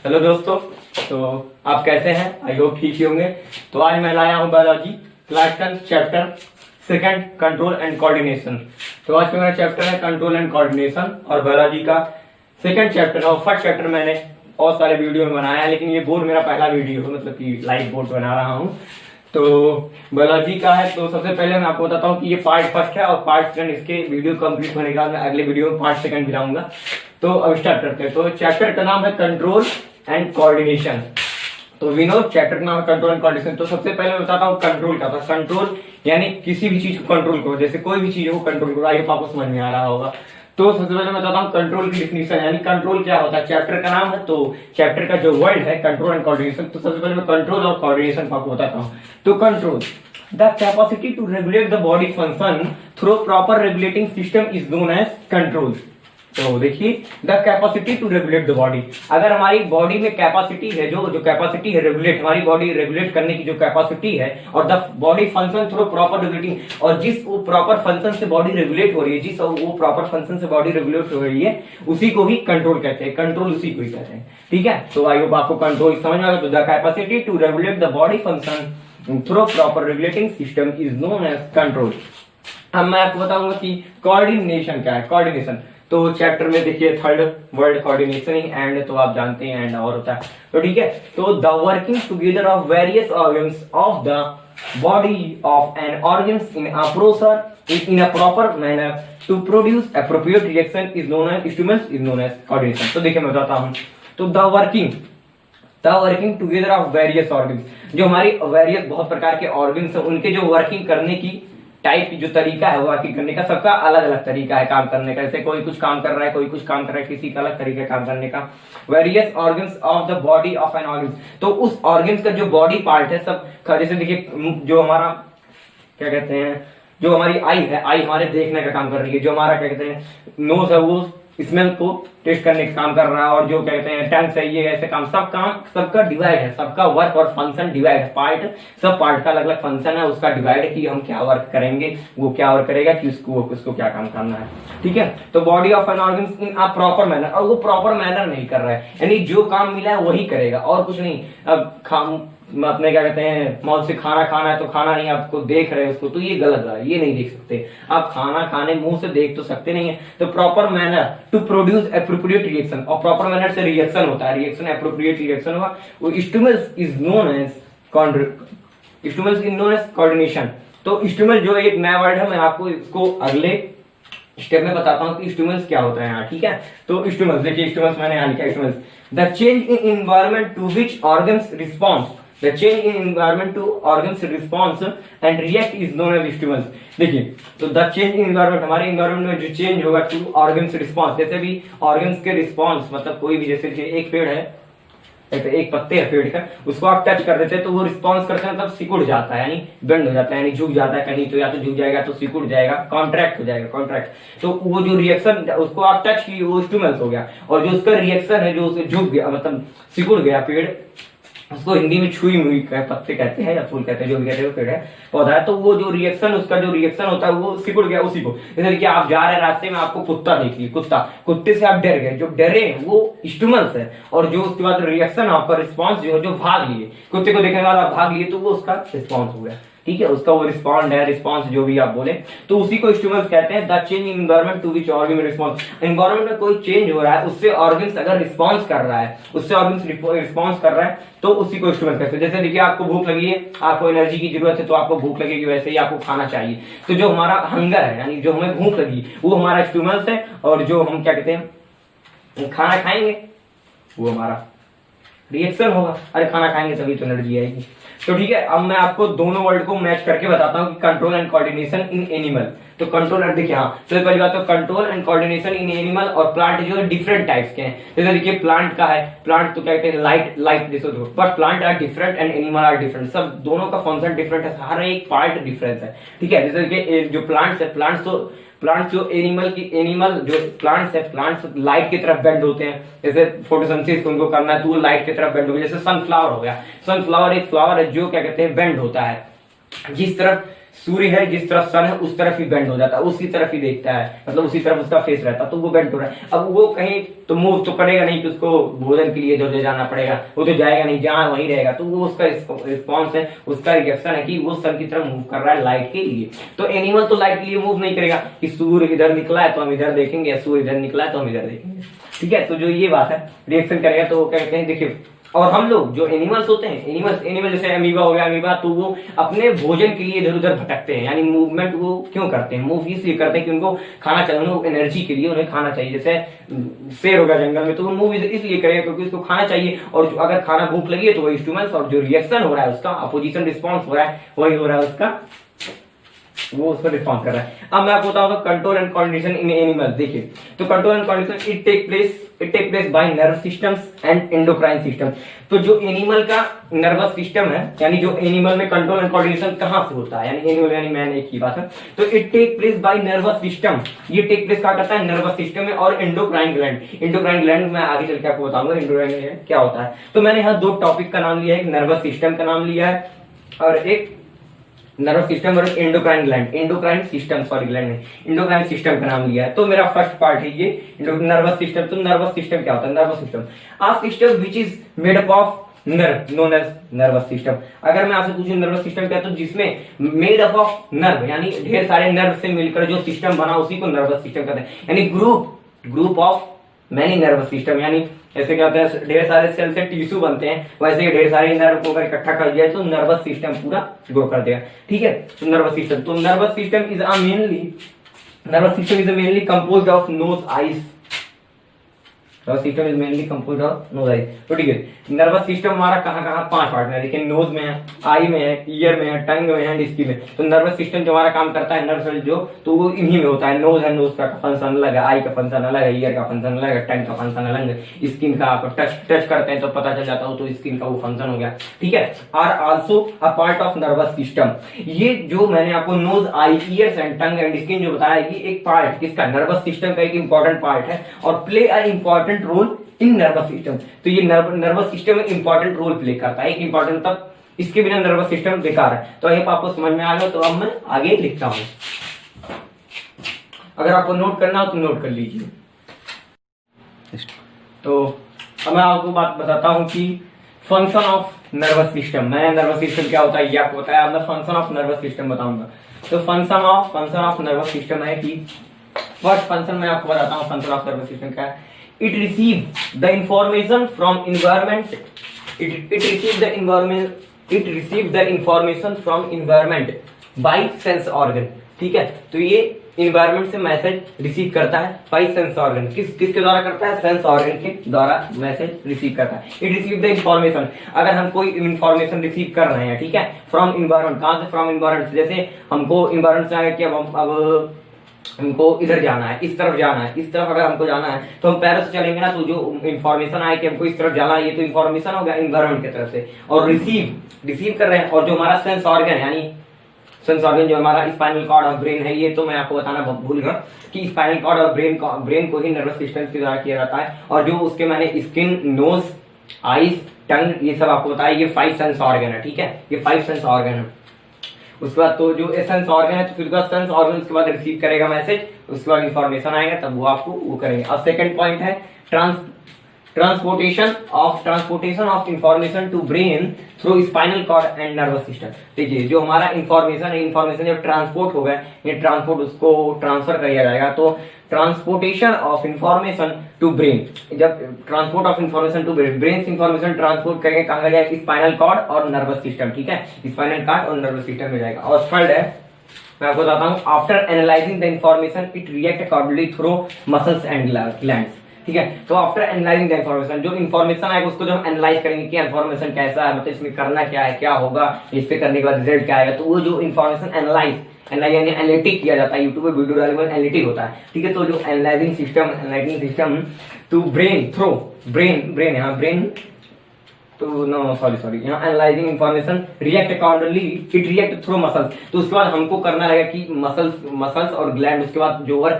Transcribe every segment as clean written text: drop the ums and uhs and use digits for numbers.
Hello दोस्तों, तो आप कैसे हैं? आई होप ठीक ही होंगे। तो आज मैं लाया हूं biology class 10 chapter second control and coordination. तो आज का मेरा चैप्टर है कंट्रोल एंड कोऑर्डिनेशन और बायोलॉजी का सेकंड चैप्टर और फर्स्ट चैप्टर मैंने और सारे वीडियो में बनाया है, लेकिन ये बोर्ड मेरा पहला वीडियो है, मतलब कि लाइव बोर्ड बना रहा हूँ। तो बायोलॉजी का है। तो सबसे पहले मैं आपको बताता हूँ कि ये पार्ट फर्स्ट है और पार्ट सेकंड इसके वीडियो कंप्लीट होने के बाद मैं अगले वीडियो में पार्ट सेकंड गिराऊंगा। तो अब स्टार्ट करते हैं। तो चैप्टर का नाम है कंट्रोल एंड कोऑर्डिनेशन। तो विनोद चैप्टर का नाम है कंट्रोल एंड कोऑर्डिनेशन। तो सबसे पहले मैं बताता हूँ कंट्रोल क्या था। कंट्रोल यानी किसी भी चीज को कंट्रोल करो, जैसे कोई भी चीज को कंट्रोल करो। आइए आपको समझ में आ रहा होगा। तो सबसे पहले मैं बताता हूँ कंट्रोल की डिफिनीशन, यानी कंट्रोल क्या होता है। चैप्टर का नाम है, तो चैप्टर का जो वर्ड है कंट्रोल एंड कोऑर्डिनेशन। तो सबसे पहले मैं कंट्रोल और कोऑर्डिनेशन को आपको बताता हूँ। तो control the capacity to regulate the body function through proper regulating system is known as control. तो देखिए, the capacity to regulate the body, अगर हमारी बॉडी में कैपेसिटी है, जो कैपेसिटी है रेगुलेट, हमारी बॉडी रेगुलेट करने की जो कैपेसिटी है, और the body function through proper regulating, और जिस वो प्रॉपर फंक्शन से बॉडी रेगुलेट हो रही है, जिस वो प्रॉपर फंक्शन से बॉडी रेगुलेट हो रही है, उसी को ही कंट्रोल कहते हैं। कंट्रोल उसी को ही कहते हैं, ठीक है। तो आई होप आपको कंट्रोल समझ में आ गया। तो the capacity to regulate the body function through proper regulating system is known as control. अब मैं आपको बताऊंगा कि कोऑर्डिनेशन क्या है। कोऑर्डिनेशन तो चैप्टर में देखिए थर्ड वर्ड कोऑर्डिनेशन एंड, तो आप जानते हैं एंड और होता है, तो ठीक है। तो the working together of various organs of the body of an organs in a process in a proper manner to produce appropriate reaction is known as stimulus is known as coordination. तो देखिए मैं बताता हूं। तो the working together of various organs, जो हमारी various बहुत प्रकार के ऑर्गन्स हैं, उनके जो वर्किंग करने की टाइप की जो तरीका है वर्किंग करने का, सबका अलग अलग तरीका है काम करने का। जैसे कोई कुछ काम कर रहा है, कोई कुछ काम कर रहा है, किसी का अलग तरीका है काम करने का। Various organs of the body of an organ, तो उस ऑर्गन्स का जो बॉडी पार्ट है सब, जैसे देखिए जो हमारा क्या कहते हैं, जो हमारी आई है, आई हमारे देखने का काम कर रही है। जो हमारा क्या कहते हैं नोज है, वो स्मेल को टेस्ट करने का काम कर रहा है। और जो कहते हैं टंग से, ये ऐसे काम सबका डिवाइड है, सबका वर्क और फंक्शन डिवाइड है। पार्ट, सब पार्ट का अलग अलग फंक्शन है, उसका डिवाइड है कि हम क्या वर्क करेंगे, वो क्या वर्क करेगा, कि उसको क्या काम करना है, ठीक है। तो body of an organ in a proper manner, और वो प्रॉपर मैनर नहीं कर रहा है, यानी जो काम मिला है वही करेगा और कुछ नहीं। अब अपने क्या कहते हैं मौत से खाना खाना है, तो खाना नहीं, आपको देख रहे हैं उसको, तो ये गलत है, ये नहीं देख सकते आप। खाना खाने मुंह से देख तो सकते नहीं है। तो proper manner to produce appropriate reaction, और प्रॉपर मैनर से रिएक्शन होता है, रिएक्शन एप्रोप्रिएट रिएक्शन हुआ, वो stimulus is known as coordination. तो स्टिमुलस जो एक नया वर्ड है, मैं आपको इसको अगले स्टेप में बताता हूँ कि स्टिमुलस क्या होता है यहाँ, ठीक है। तो स्टिमुलस देखिए, स्टिमुलस मैंने यहाँ लिखा, stimulus the change in environment to which organs response, The change in environment to organs response and react is known as stimulus। देखिए, तो the change in environment, हमारे environment में जो change होगा to organs response, जैसे भी organs के response, मतलब कोई भी, जैसे एक पेड़ है, एक पत्ते है पेड़ का, उसको आप टच कर देते हैं तो वो रिस्पॉन्स करते हैं, मतलब सिकुड़ जाता है, यानी बेंड हो जाता है, यानी झुक जाता है कहीं, तो या तो झुक जाएगा तो सिकुड़ जाएगा, कॉन्ट्रैक्ट हो जाएगा, कॉन्ट्रैक्ट। तो वो जो रिएक्शन, उसको आप टच की, वो स्टिमुलस हो गया। और जो उसका रिएक्शन है, जो उसे झुक गया, मतलब सिकुड़ गया पेड़, उसको हिंदी में छुई मुई पत्ते कहते हैं या फूल कहते हैं, जो भी कहते हैं, वो पेड़ है, पौधा है। तो वो जो रिएक्शन, उसका जो रिएक्शन होता है, वो सिकुड़ गया उसी को। जैसे कि आप जा रहे हैं रास्ते में, आपको कुत्ता देख लिया, कुत्ते से आप डर गए, जो डरे वो स्टिमुलस है। और जो उसके बाद रिएक्शन, आपका रिस्पॉन्स जो भाग लिए, कुत्ते को देखने के बाद आप भाग लिए, तो वो उसका रिस्पॉन्स हो गया, ठीक है, उसका वो रिस्पॉन्ड है, रिस्पॉन्स जो भी आप बोले, तो उसी को स्टिमुलस कहते हैं। The change in environment to which organ response, environment में कोई चेंज हो रहा है, उससे ऑर्गन्स अगर रिस्पॉन्स कर रहा है, उससे ऑर्गन्स रिस्पॉन्स कर रहा है, तो उसी को स्टिमुलस कहते हैं। जैसे देखिए, आपको भूख लगी है, आपको एनर्जी की जरूरत है, तो आपको भूख लगेगी, वैसे ही आपको खाना चाहिए। तो जो हमारा हंगर है, यानी जो हमें भूख लगी, वो हमारा स्टिमुलस है, और जो हम क्या कहते हैं खाना खाएंगे, वो हमारा रिएक्शन होगा। अरे खाना खाएंगे तभी तो एनर्जी आएगी। तो ठीक है, अब मैं आपको दोनों वर्ड को मैच करके बताता हूँ कि control and coordination in animal. तो कंट्रोल एंड देखिए, हाँ, तो पहली बात तो control and coordination in animal और प्लांट जो है डिफरेंट टाइप्स के हैं। जैसे देखिए प्लांट का है, प्लांट तो क्या कहते हैं लाइट जैसे, but plant are different and animal are different, सब दोनों का फंक्शन डिफरेंट है, हर एक पार्ट डिफरेंस है, ठीक है। जैसे देखिए जो प्लांट्स है, प्लांट्स जो एनिमल जो प्लांट्स है, प्लांट्स लाइट की तरफ बेंड होते हैं, जैसे फोटोसिंथेसिस उनको करना है तो वो लाइट की तरफ बेंड हो गया। जैसे सनफ्लावर हो गया, सनफ्लावर एक फ्लावर है जो क्या कहते हैं बेंड होता है, जिस तरफ सूर्य है, जिस तरफ सन है उस तरफ ही बेंड हो जाता है, उसी तरफ ही देखता है, मतलब उसी तरफ उसका फेस रहता है, तो वो बेंड हो रहा है। अब वो कहीं तो मूव तो करेगा नहीं कि उसको भोजन के लिए जो जाना पड़ेगा, वो तो जाएगा नहीं, जहां वहीं रहेगा। तो वो उसका रिस्पॉन्स है, उसका रिएक्शन है कि वो सन की तरफ मूव कर रहा है लाइट के लिए। तो एनिमल तो लाइट के लिए मूव नहीं करेगा कि सूर्य इधर निकला है तो हम इधर देखेंगे, सूर्य इधर निकला है तो हम इधर देखेंगे, ठीक है। तो जो ये बात है रिएक्शन करेगा, तो वो कहते हैं देखिए। और हम लोग जो एनिमल्स होते हैं, एनिमल जैसे अमीबा हो गया, अमीबा तो वो अपने भोजन के लिए इधर उधर भटकते हैं, यानी मूवमेंट वो क्यों करते हैं, मूव इसलिए करते हैं कि उनको खाना चाहिए, उनको एनर्जी के लिए उन्हें खाना चाहिए। जैसे शेर होगा जंगल में, तो वो मूव इसलिए करेगा क्योंकि उसको खाना चाहिए, और अगर खाना भूख लगी है तो वही स्टिमुलस और जो रिएक्शन हो रहा है उसका अपोजिशन रिस्पॉन्स हो रहा है, वही हो रहा है उसका, वो उसको रिस्पॉन्ड कर रहा है। अब मैं आपको बताऊंगा control and coordination in animal. देखिए, तो control and coordination it take place by nerve systems and endocrine system. तो जो एनिमल का नर्वस सिस्टम है, यानी जो एनिमल में कंट्रोल एंड कोऑर्डिनेशन कहां से होता है, यानी एनिमल यानी मैन एक ही बात है। तो it take place by nervous system, ये टेक प्लेस क्या करता है, नर्वस सिस्टम में, और एंडोक्राइन ग्लैंड। एंडोक्राइन ग्लैंड मैं आगे चल के आपको बताऊंगा एंडोक्राइन ग्लैंड क्या होता है। तो मैंने यहाँ दो टॉपिक का नाम लिया है, एक नर्वस सिस्टम का नाम लिया है और एक नर्वस सिस्टम और endocrine gland, endocrine system sorry gland endocrine system का नाम लिया है। तो मेरा फर्स्ट पार्ट है ये नर्वस सिस्टम। तो नर्वस सिस्टम क्या होता है, nervous system a system which is made up of nerve known as nervous system. अगर मैं आपसे पूछूं नर्वस सिस्टम क्या, तो जिसमें मेड अप ऑफ नर्व यानी ढेर सारे नर्व से मिलकर जो सिस्टम बना उसी को नर्वस सिस्टम कहते हैं, यानी group of many nervous system, यानी ऐसे क्या होता है ढेर सारे सेल से टिश्यू बनते हैं, वैसे ही ढेर सारे नर्व को अगर इकट्ठा कर दिया तो नर्वस सिस्टम पूरा ग्रो कर देगा, ठीक है। तो नर्वस सिस्टम, तो nervous system is mainly composed of nose eyes, nervous system is mainly composed of nose eyes. तो ठीक है, नर्वस सिस्टम हमारा कहाँ कहाँ 5 पार्ट में है, देखिए नोज में है, आई में है, ईयर में है, टंग में है एंड स्किन में। तो नर्वस सिस्टम जो हमारा काम करता है नर्व सेल जो, तो वो इन्हीं में होता है। नोज है, नोज का फंक्शन अलग है, आई का फंक्शन अलग है, ईयर का फंक्शन अलग है, टंग का फंक्शन अलग है, स्किन का आप टच करते हैं तो पता चल जाता हो, तो स्किन का वो फंक्शन हो गया, ठीक है। Are also a part of nervous system. ये जो मैंने आपको nose, eye, ears and tongue and skin जो बताया, ये एक पार्ट किसका, नर्वस सिस्टम का एक इंपॉर्टेंट पार्ट है और play a important role in nervous system. तो ये नर्वस सिस्टम में इंपॉर्टेंट रोल प्ले करता है, एक इंपॉर्टेंट, तब इसके बिना नर्वस सिस्टम बेकार है। तो ये आपको समझ में आ गया, तो अब मैं आगे लिखता हूं। अगर आपको नोट करना हो तो नोट कर लीजिए। तो अब मैं आपको बात बताता हूं कि फंक्शन ऑफ नर्वस सिस्टम, मैंने नर्वस सिस्टम क्या होता है ये आपको बताया, अब मैं फंक्शन ऑफ नर्वस सिस्टम बताऊंगा। तो फंक्शन ऑफ नर्वस सिस्टम है कि फर्स्ट फंक्शन मैं आपको बताता हूं, फंक्शन ऑफ नर्वस सिस्टम क्या है। It receives the information from environment. It receives the information from environment by sense organ. ठीक है, तो ये environment से मैसेज रिसीव करता है by sense organ। किसके द्वारा करता है, सेंस ऑर्गन के द्वारा मैसेज रिसीव करता है। It receives the information, अगर हम कोई इंफॉर्मेशन रिसीव कर रहे हैं, ठीक है, फ्रॉम इन्वायरमेंट। कहां से, फ्रॉम इन्वायरमेंट। जैसे हमको इन्वायरमेंट से आगे कि अब हमको इधर जाना है, इस तरफ जाना है, इस तरफ अगर हमको जाना है तो हम पैरों से चलेंगे ना, तो जो इन्फॉर्मेशन आए कि हमको इस तरफ जाना है, ये तो इन्फॉर्मेशन हो गया इन्वायरमेंट की तरफ से, और रिसीव कर रहे हैं। और जो हमारा सेंस ऑर्गन यानी सेंस ऑर्गन जो हमारा स्पाइनल कॉर्ड और ब्रेन है, ये तो मैं आपको बताना भूल गया कि स्पाइनल कॉर्ड और ब्रेन को ही नर्वस सिस्टम के द्वारा किया जाता है। और जो उसके मैंने स्किन, नोज, आईज, टंग, ये सब आपको बताया, ये 5 सेंस ऑर्गन है, ठीक है, ये 5 सेंस ऑर्गन है। उसके बाद तो जो सेंस ऑर्गन है, तो फिर सेंस ऑर्गन उसके बाद रिसीव करेगा मैसेज, उसके बाद इंफॉर्मेशन आएगा, तब वो आपको वो करेंगे। अब सेकंड पॉइंट है transportation of information to brain through spinal cord and nervous system. देखिए, जो हमारा इंफॉर्मेशन है, इंफॉर्मेशन जब ट्रांसपोर्ट होगा, ये ट्रांसपोर्ट उसको ट्रांसफर किया जाएगा, तो transportation of information to brain, जब transport of information to brain से इंफॉर्मेशन ट्रांसपोर्ट करके कहा जाएगा स्पाइनल कॉर्ड और नर्वस सिस्टम, ठीक है, स्पाइनल कॉर्ड और नर्वस सिस्टम में जाएगा। और थर्ड है, मैं आपको बताता हूँ, after analysing the information it react accordingly through muscles and glands. ठीक है, तो आफ्टर एनालाइजिंग द इंफॉर्मेशन, जो इंफॉर्मेशन आएगा उसको जब हम एनालाइज करेंगे कि इंफॉर्मेशन कैसा है, मतलब इसमें करना क्या है, क्या होगा, इस पे करने के बाद रिजल्ट क्या आएगा, तो वो जो इंफॉर्मेशन एनालाइज यानी एनालिटिक किया जाता है, यूट्यूब पे वीडियो डालने में एनालिटिक होता है, ठीक है। तो जो analysing system to brain through brain यहाँ ब्रेन तो नो सॉरी यहाँ analysing information react accordingly it react through muscles. तो उसके बाद हमको करना रहेगा कि मसल्स और ग्लैंड, उसके बाद जो वर्क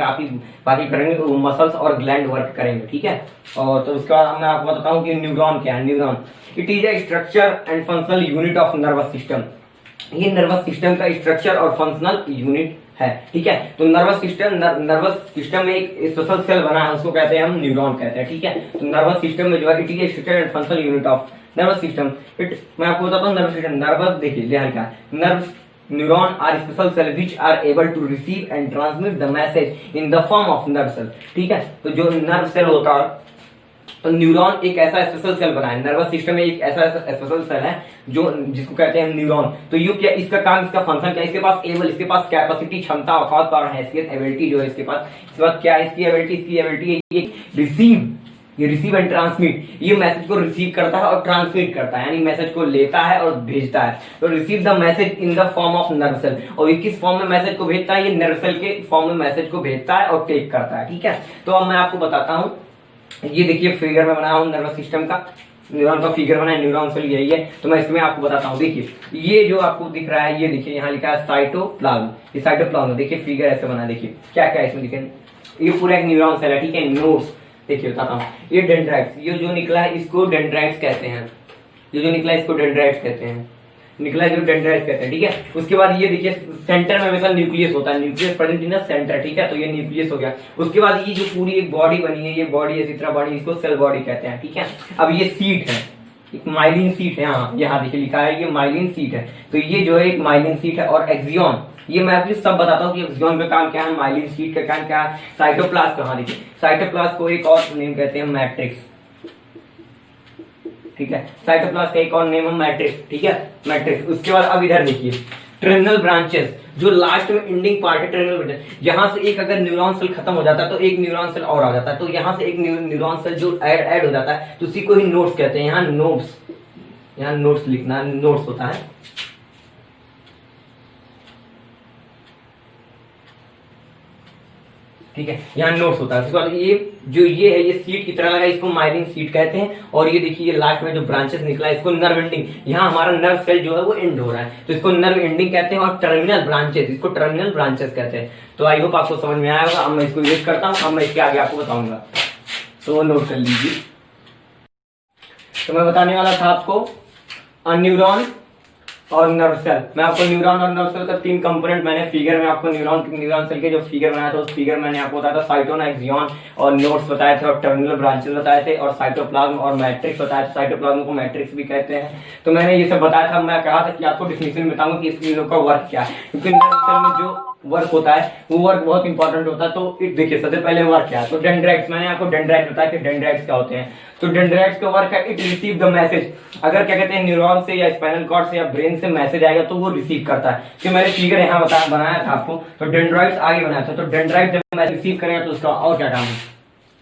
बाकी करेंगे वो मसल्स और ग्लैंड वर्क करेंगे, ठीक है। और तो उसके बाद मैं आपको बताता हूँ कि न्यूरॉन क्या है। Neuron it is a structure and functional unit of nervous system. ये नर्वस सिस्टम का स्ट्रक्चर और फंक्शनल यूनिट है, ठीक है। तो नर्वस सिस्टम में एक स्पेशल सेल बना है, उसको कहते हैं हम न्यूरॉन कहते हैं, ठीक है। तो नर्वस सिस्टम में जो है it is structure and functional unit of nervous system. It मैं आपको बताता हूँ नर्वस सिस्टम, नर्वस देखिए ध्यान का, nerves neuron are special cell which are able to receive and transmit the message in the form of nerve cell, ठीक है। तो जो नर्व सेल होता है, तो न्यूरॉन एक ऐसा स्पेशल सेल बना है, नर्वस सिस्टम में एक ऐसा स्पेशल सेल है जो जिसको कहते हैं न्यूरॉन। तो ये क्या, इसका काम, इसका फंक्शन क्या, इसके पास एबल, इसके पास कैपेसिटी, क्षमता, औकात और हैसियत, एबिलिटी जो है इसके पास, इसके बाद क्या है इसकी एबिलिटी है ये रिसीव एंड ट्रांसमिट, ये मैसेज को रिसीव करता है और ट्रांसमिट करता है, यानी मैसेज को लेता है और भेजता है। तो receive the message in the form of nerve cell, और ये किस फॉर्म में मैसेज को भेजता है, ये नर्व सेल के फॉर्म में मैसेज को भेजता है और टेक करता है, ठीक है। तो अब मैं आपको बताता हूँ, ये देखिए फिगर में बनाया हूँ नर्वस सिस्टम का, न्यूरॉन का फिगर बना है, न्यूरॉन सेल यही है। तो मैं इसमें आपको बताता हूँ, देखिए ये जो आपको दिख रहा है, ये देखिए यहाँ लिखा है साइटोप्लाज्म, ये साइटोप्लाज्म, देखिए फिगर ऐसे बना, देखिए क्या क्या इसमें दिखे, ये पूरा एक न्यूरॉन सेल है, ठीक है। नोड्स देखिए बताता हूँ, ये डेंड्राइट्स, ये जो निकला है इसको डेंड्राइट्स कहते हैं, ये जो निकला है इसको डेंड्राइट्स कहते हैं, निकला जो डेंड्राइट्स कहते हैं, ठीक है। उसके बाद ये देखिए सेंटर में हमेशा न्यूक्लियस होता है, nucleus present in the centre, ठीक है। तो ये न्यूक्लियस हो गया। उसके बाद ये जो पूरी एक बॉडी बनी है, ये बॉडी इसी तरह बॉडी, इसको सेल बॉडी कहते हैं, ठीक है। अब ये सीट है, एक माइलिन सीट है, यहाँ देखिए लिखा है ये माइलिन सीट है। तो ये जो है एक माइलिन सीट है, और एक्सियन, ये मैं आपको सब बताता हूँ कि एक्सियन का काम क्या है, माइलिन सीट का काम क्या है, साइटोप्लाज्म कहाँ, देखिए साइटोप्लाज्म को एक और नेम कहते हैं मैट्रिक्स, ठीक है। साइटोप्लाज्म का एक और नेम है मैट्रिक्स, ठीक है, मैट्रिक्स। उसके बाद अब इधर देखिए टर्मिनल ब्रांचेस, जो लास्ट में एंडिंग पार्ट है टर्मिनल ब्रांचेस, यहाँ से एक अगर न्यूरॉन सेल खत्म हो जाता है तो एक न्यूरॉन सेल और आ जाता है, तो यहाँ से एक न्यूरॉन सेल जो ऐड हो जाता है, तो उसी को ही नोड्स कहते हैं। यहाँ नोड्स, यहाँ नोड्स लिखना, नोड्स होता है, ठीक है, यहाँ नोट्स होता है। उसके बाद ये जो ये है, ये सीट की तरह लगा, इसको माइलिन सीट कहते हैं। और ये देखिए ये लास्ट में जो ब्रांचेस निकला है, इसको नर्व एंडिंग, यहाँ हमारा नर्व सेल जो है वो एंड हो रहा है, तो इसको नर्व एंडिंग कहते हैं। और टर्मिनल ब्रांचेस, इसको टर्मिनल ब्रांचेस कहते हैं। तो आई होप आपको समझ में आया होगा। अब मैं इसको यूज करता हूँ, अब मैं इसके आगे आपको बताऊंगा, तो वो नोट कर लीजिए। तो मैं बताने वाला था आपको न्यूरॉन और नर्व सेल। मैं आपको न्यूरॉन और नर्व सेल का 3 कंपोनेंट, मैंने फिगर में आपको न्यूरॉन सेल के जो फिगर बनाया था, उस फिगर मैंने आपको बताया था साइटोन, एक्सियन और नोड्स बताए थे, और टर्मिनल ब्रांचेस बताए थे, और साइटोप्लाज्म और मैट्रिक्स बताया था। साइटोप्लाज्म को मैट्रिक्स भी कहते हैं। तो मैंने ये सब बताया था। मैं कहा था कि आपको डिफिनेशन में बताऊंगा कि इस लोग का वर्क क्या है, क्योंकि नर्व सेल में जो वर्क होता है वो वर्क बहुत इंपॉर्टेंट होता है। तो देखिए सबसे पहले वर्क क्या है, तो डेंड्राइट्स, मैंने आपको डेंड्राइट्स बताया कि डेंड्राइट्स क्या होते हैं। तो डेंड्राइट्स का वर्क है, इट रिसीव द मैसेज, अगर क्या कहते हैं न्यूरॉन से या स्पाइनल कॉर्ड से या ब्रेन से मैसेज आएगा तो वो रिसीव करता है। तो मैंने फिगर यहाँ बनाया था आपको, तो डेंड्राइट्स आगे बनाया था। तो डेंड्राइट जब मैसेज रिसीव करेगा तो उसका और क्या काम है।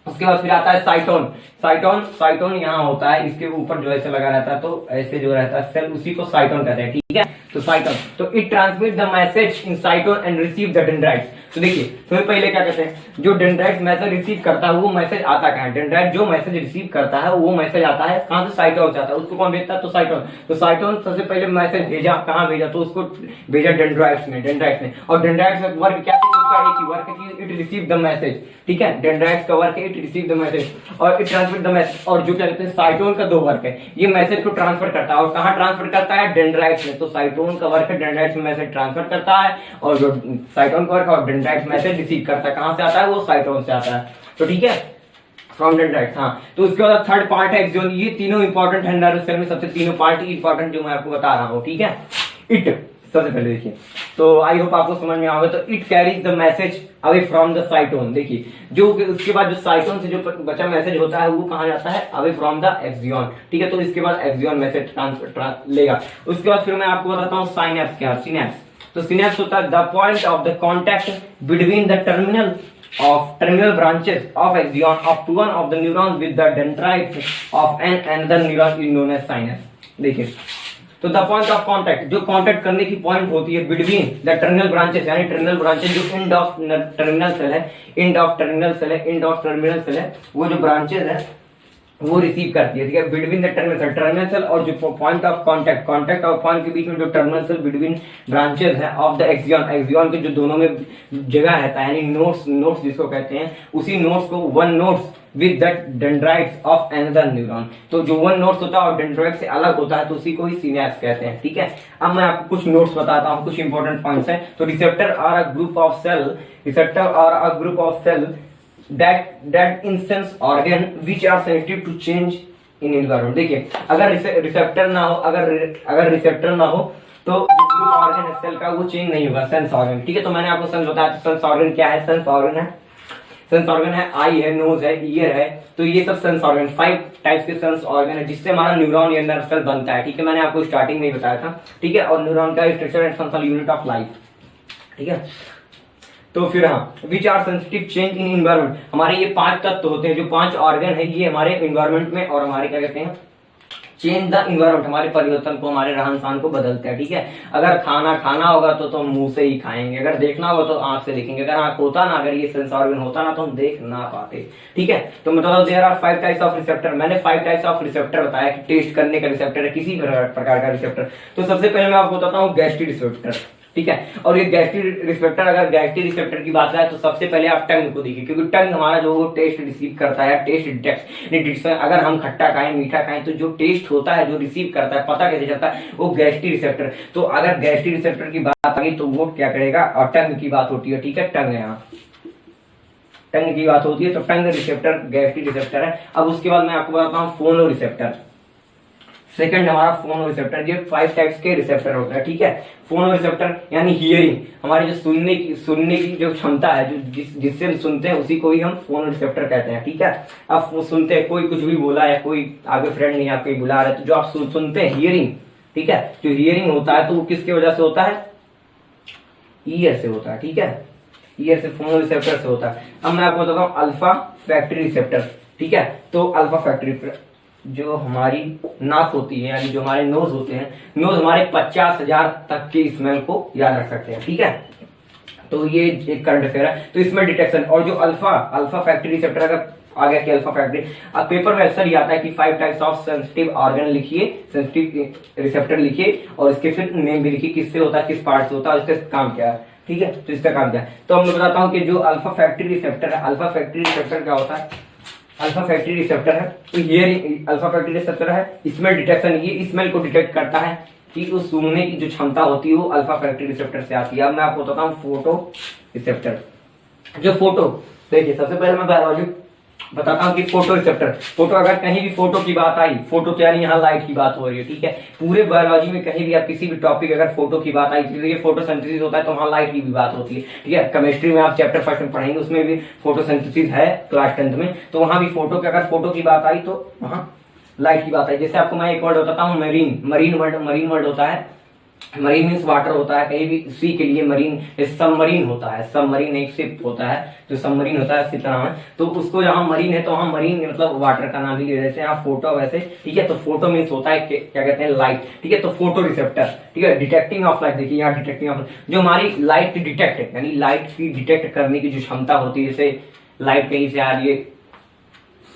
उसके बाद फिर आता है साइटोन यहाँ होता है, इसके ऊपर जो ऐसे लगा रहता है, तो ऐसे जो रहता है सेल, उसी को साइटोन कहते हैं, ठीक है। तो साइटोन, तो it transmit the message in साइटोन and receive the dendrites. तो देखिए तो पहले क्या कहते हैं, जो डेंड्राइट मैसेज रिसीव करता है वो मैसेज आता कहाँ है, डेंड्राइट जो मैसेज रिसीव करता है वो मैसेज आता है कहाँ से, साइटोन से आता है। उसको कौन भेजता है, तो साइटोन। तो साइटोन सबसे पहले मैसेज भेजा, कहाँ भेजा, तो उसको भेजा डेंड्राइट्स में। और डेंड्राइट्स में वर्क क्या है, उसका एक ही वर्क है कि इट रिसीव द मैसेज, ठीक है। डेंड्राइट्स का वर्क है इट रिसीव द मैसेज और इट ट्रांसमिट द मैसेज। और जो क्या कहते हैं साइटोन का 2 वर्क है, ये मैसेज को ट्रांसफर करता है, और कहाँ ट्रांसफर करता है, डेंड्राइट्स में। तो साइटोन का वर्क है डेंड्राइट्स में मैसेज ट्रांसफर करता है, और जो साइटोन का वर्क है और डेंड्राइट्स मैसेज रिसीव करता है, कहाँ से आता है, वो साइटोन से आता है। तो ठीक है, फ्रॉम डेंड्राइट्स। हाँ, तो उसके बाद थर्ड पार्ट है एक्सियन। ये तीनों इंपॉर्टेंट है नर्व सेल में, सबसे तीनों पार्ट ही इंपॉर्टेंट जो मैं आपको बता रहा हूँ, ठीक है। इट सबसे पहले देखिए, तो आई होप आपको समझ में आएगा। तो it carries the message away from the साइटोन। देखिए जो उसके बाद जो साइटोन से जो बचा मैसेज होता है वो कहाँ जाता है, अवे फ्रॉम द एक्सियन, ठीक है। तो इसके बाद एक्सियन मैसेज लेगा। उसके बाद फिर मैं आपको बताता हूँ साइनेप्स क्या है। सिनेप्स, तो सिनेप्स होता है the point of the contact between the terminal branches of axon of one of the neurons with the dendrites of another neuron is known as synapse। देखिए तो द पॉइंट ऑफ कॉन्टैक्ट, जो contact करने की point होती है between the terminal branches, यानी terminal branches जो end of terminal cell है, एंड ऑफ टर्मिनल सेल है, वो जो ब्रांचेस है वो रिसीव करती है, ठीक है। बिटवीन द टर्मिनल सेल और जो पॉइंट ऑफ कांटेक्ट और पॉइंट के बीच में जो टर्मिनल सेल बिटवीन ब्रांचेस है ऑफ द एक्सियन के जो दोनों में जगह रहता है, यानी नोड्स जिसको कहते हैं, उसी नोड्स को one nodes with the dendrites of another neuron. तो जो वन नोड्स होता है और डेंड्राइट से अलग होता है तो उसी को ही सिनेप्स कहते हैं, ठीक है। अब मैं आपको कुछ नोड्स बताता हूँ, कुछ इंपॉर्टेंट पॉइंट्स हैं। तो receptor are a group of cell that in sense organ which are sensitive to change in environment। देखिए, अगर रिसेप्टर ना हो, अगर रिसेप्टर ना हो तो जो ऑर्गन सेल का वो चेंज नहीं होगा, सेंस ऑर्गन, ठीक है। तो मैंने आपको सेंस बताया, तो सेंस ऑर्गन क्या है? सेंस ऑर्गन है आई है, नोज है, ईयर है, तो ये सब सेंस ऑर्गन, 5 टाइप्स के सेंस ऑर्गन है जिससे हमारा न्यूरॉन या नर्व सेल बनता है, ठीक है। मैंने आपको स्टार्टिंग में ही बताया था, ठीक है। और न्यूरॉन का structure and functional unit of life, ठीक है। तो फिर हाँ, which are sensitive change in environment, हमारे ये 5 तत्व होते हैं, जो 5 ऑर्गन है, ये हमारे इन्वायरमेंट में और हमारे क्या कहते हैं, चेंज द इन्वायरमेंट, हमारे परिवर्तन को, हमारे रहन सहन को बदलते हैं, ठीक है। अगर खाना होगा तो हम मुंह से ही खाएंगे, अगर देखना होगा तो आंख से देखेंगे, अगर आंख होता ना, अगर ये सेंस ऑर्गन होता ना तो हम देख ना पाते, ठीक है। तो मतलब there are 5 types of receptor. मैंने 5 टाइप्स ऑफ रिसेप्टर बताया कि टेस्ट करने का रिसेप्टर है, किसी प्रकार का रिसेप्टर। तो सबसे पहले मैं आपको बताता हूँ गैस्ट्रिक रिसेप्टर, ठीक है। और ये गैस्ट्रिक रिसेप्टर, अगर गैस्ट्रिक रिसेप्टर की बात है तो सबसे पहले आप टंग को देखिए, क्योंकि टंग हमारा जो टेस्ट रिसीव करता है, टेस्ट डिटेक्शन, अगर हम खट्टा खाएं, मीठा खाएं, तो जो टेस्ट होता है, जो रिसीव करता है, पता कैसे चलता है, वो गैस्ट्रिक रिसेप्टर। तो अगर गैस्ट्रिक रिसेप्टर की बात आ गई तो वो क्या करेगा, और टंग की बात होती है, ठीक है। टंग यहाँ टंग की बात होती है, तो टंग रिसेप्टर गैस्ट्रिक रिसेप्टर है। अब उसके बाद मैं आपको बताता हूँ फोनो रिसेप्टर। सेकंड हमारा फोनो रिसेप्टर, ये 5 टाइप्स के रिसेप्टर होता है, ठीक है। फोनो रिसेप्टर यानी हियरिंग, हमारी जो सुनने की जो क्षमता है, जो जिससे हम सुनते हैं, उसी को ही हम फोनो रिसेप्टर कहते हैं, ठीक है। अब वो सुनते हैं, कोई कुछ भी बोला है, कोई आगे फ्रेंड नहीं आपको बुला रहा है, तो जो आप सुनते हैं हियरिंग, ठीक है, जो हियरिंग होता है तो वो किसकी वजह से होता है, ईयर से होता है, ठीक है। ईयर से, फोनो रिसेप्टर से होता है। अब मैं आपको बताता हूँ अल्फा फैक्ट्री रिसेप्टर, ठीक है। तो अल्फा फैक्ट्री, जो हमारी नाक होती है, यानी जो हमारे नोज होते हैं, नोज हमारे 50,000 तक के स्मेल को याद रख सकते हैं, ठीक है। तो ये एक करंट अफेयर है। तो इसमें डिटेक्शन, और जो अल्फा फैक्ट्री रिसेप्टर, अगर आ गया कि अल्फा फैक्ट्री, अब पेपर में अक्सर ही आता है कि 5 टाइप्स ऑफ सेंसिटिव ऑर्गन लिखिए, सेंसिटिव रिसेप्टर लिखिए, और इसके फिर नेम भी लिखिए, किससे होता है, किस पार्ट से होता है, इसका काम क्या है, ठीक है। तो इसका काम क्या है, तो मैं बताता हूँ कि जो अल्फा फैक्ट्री रिसेप्टर है, अल्फा फैक्ट्री रिसेप्टर क्या होता है, अल्फा फैक्ट्री रिसेप्टर है, तो ये अल्फा फैक्ट्री रिसेप्टर है, स्मेल डिटेक्शन, ये स्मेल को डिटेक्ट करता है, कि उस सूंघने की जो क्षमता होती है वो अल्फा फैक्ट्री रिसेप्टर से आती है। अब मैं आपको बताता हूँ फोटो रिसेप्टर। जो फोटो, देखिए सबसे पहले मैं बायोलॉजी बताता हूँ कि फोटो रिसेप्टर, फोटो, अगर कहीं भी फोटो की बात आई, फोटो तो यानी यहाँ लाइट की बात हो रही है, ठीक है। पूरे बायोलॉजी में कहीं भी आप किसी भी टॉपिक, अगर फोटो की बात आई, इसलिए फोटोसिंथेसिस होता है तो वहाँ लाइट की भी बात होती है, ठीक है। केमिस्ट्री में आप चैप्टर 1 में पढ़ेंगे, उसमें भी फोटोसिंथेसिस है क्लास 10th में, तो वहाँ भी फोटो की, अगर फोटो की बात आई तो वहाँ लाइट की बात आई। जैसे आपको मैं एक वर्ड बताता हूँ, मरीन वर्ड होता है, मरीन मीन्स वाटर होता है, कहीं भी सी के लिए मरीन, सबमरीन होता है, सबमरीन एक शिप होता है, जो सबमरीन होता है इसी तरह है, तो उसको जहाँ मरीन है तो वहाँ मरीन मतलब वाटर का नाम ही, जैसे यहाँ फोटो वैसे, ठीक है। तो फोटो मीन्स होता है क्या कहते हैं, लाइट, ठीक है। तो फोटो रिसेप्टर, ठीक है, डिटेक्टिंग ऑफ लाइट, देखिए यहाँ डिटेक्टिंग ऑफ, जो हमारी लाइट डिटेक्ट, यानी लाइट की डिटेक्ट करने की जो क्षमता होती है, जैसे लाइट कहीं से आ रही है,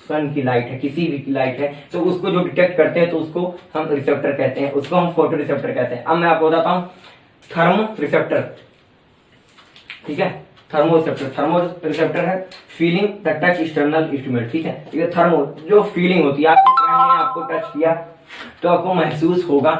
सन की लाइट है, किसी भी की लाइट है, तो उसको जो डिटेक्ट करते हैं तो उसको हम रिसेप्टर कहते हैं, उसको हम फोटो रिसेप्टर कहते हैं। अब मैं आपको बताता हूँ थर्मो रिसेप्टर, ठीक है। थर्मो रिसेप्टर है feeling the touch external instrument, ठीक है। ये थर्मो, जो फीलिंग होती है, आपके फ्रेंड ने आपको टच किया तो आपको महसूस होगा,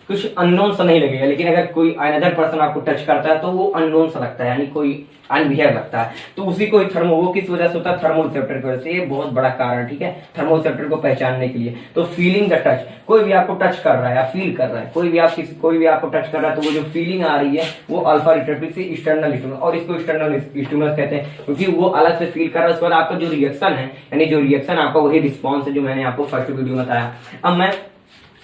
कुछ अननोन सा नहीं लगेगा, लेकिन अगर कोई अनदर पर्सन आपको टच करता है तो वो अननोन सा लगता है, यानी कोई अनबिहेव लगता है, तो उसी को थर्मो, वो किस वजह से होता है, थर्मो रिसेप्टर की वजह से। ये बहुत बड़ा कारण, ठीक है, थर्मो रिसेप्टर को पहचानने के लिए। तो फीलिंग द टच, कोई भी आपको टच कर रहा है या फील कर रहा है, कोई भी आपको टच कर रहा है, तो वो जो फीलिंग आ रही है वो अल्फा रिसेप्टर से एक्सटर्नल स्टिमुलस, और इसको एक्सटर्नल स्टिमुलस कहते हैं, क्योंकि वो अलग से फील कर रहा है। उसके बाद आपका जो रिएक्शन है, यानी जो रिएक्शन आपका वही रिस्पॉन्स है, जो मैंने आपको फर्स्ट वीडियो में बताया।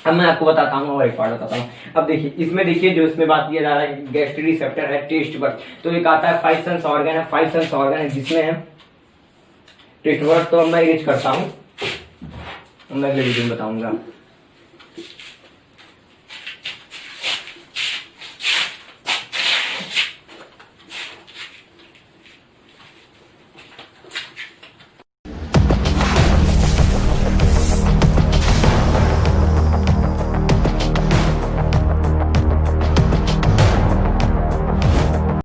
अब मैं आपको बताता हूँ और एक पार्ट बताता हूँ। अब देखिए, इसमें देखिए जो इसमें बात किया जा रहा है गैस्ट्रिक रिसेप्टर है, टेस्ट बर्ड, तो एक आता है 5 सेंस ऑर्गन है, जिसमें है टेस्ट बर्ड। तो अब मैं इरेज करता हूँ, मैं अगले वीडियो में बताऊंगा।